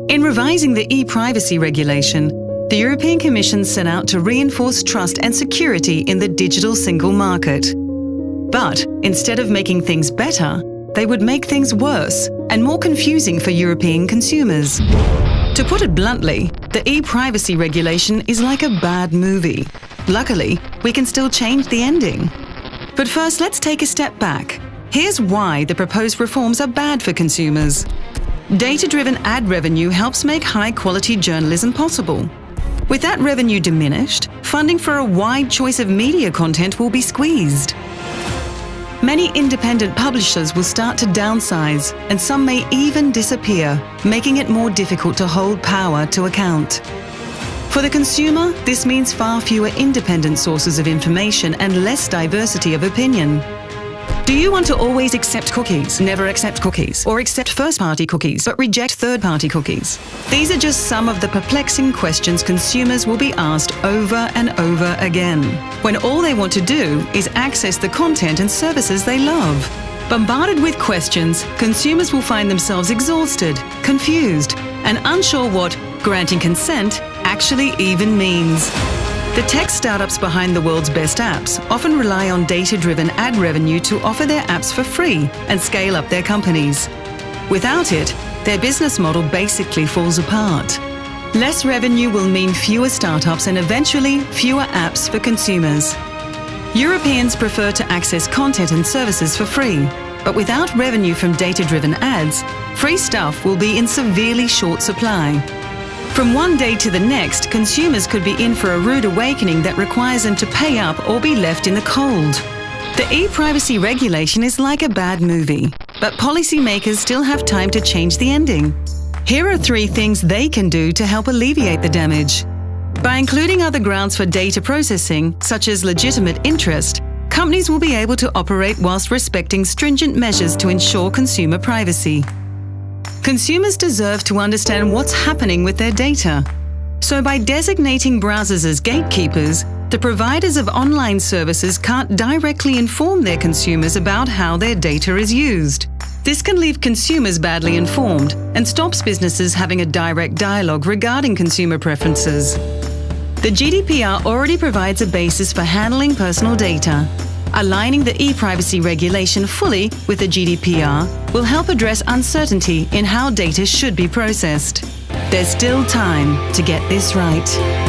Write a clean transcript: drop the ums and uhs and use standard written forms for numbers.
In revising the e-privacy regulation, the European Commission set out to reinforce trust and security in the digital single market. But instead of making things better, they would make things worse and more confusing for European consumers. To put it bluntly, the e-privacy regulation is like a bad movie. Luckily, we can still change the ending. But first, let's take a step back. Here's why the proposed reforms are bad for consumers. Data-driven ad revenue helps make high-quality journalism possible. With that revenue diminished, funding for a wide choice of media content will be squeezed. Many independent publishers will start to downsize, and some may even disappear, making it more difficult to hold power to account. For the consumer, this means far fewer independent sources of information and less diversity of opinion. Do you want to always accept cookies, never accept cookies, or accept first-party cookies but reject third-party cookies? These are just some of the perplexing questions consumers will be asked over and over again, when all they want to do is access the content and services they love. Bombarded with questions, consumers will find themselves exhausted, confused, and unsure what granting consent actually even means. The tech startups behind the world's best apps often rely on data-driven ad revenue to offer their apps for free and scale up their companies. Without it, their business model basically falls apart. Less revenue will mean fewer startups and eventually fewer apps for consumers. Europeans prefer to access content and services for free, but without revenue from data-driven ads, free stuff will be in severely short supply. From one day to the next, consumers could be in for a rude awakening that requires them to pay up or be left in the cold. The e-privacy regulation is like a bad movie, but policymakers still have time to change the ending. Here are 3 things they can do to help alleviate the damage. By including other grounds for data processing, such as legitimate interest, companies will be able to operate whilst respecting stringent measures to ensure consumer privacy. Consumers deserve to understand what's happening with their data. So by designating browsers as gatekeepers, the providers of online services can't directly inform their consumers about how their data is used. This can leave consumers badly informed and stops businesses having a direct dialogue regarding consumer preferences. The GDPR already provides a basis for handling personal data. Aligning the e-privacy regulation fully with the GDPR will help address uncertainty in how data should be processed. There's still time to get this right.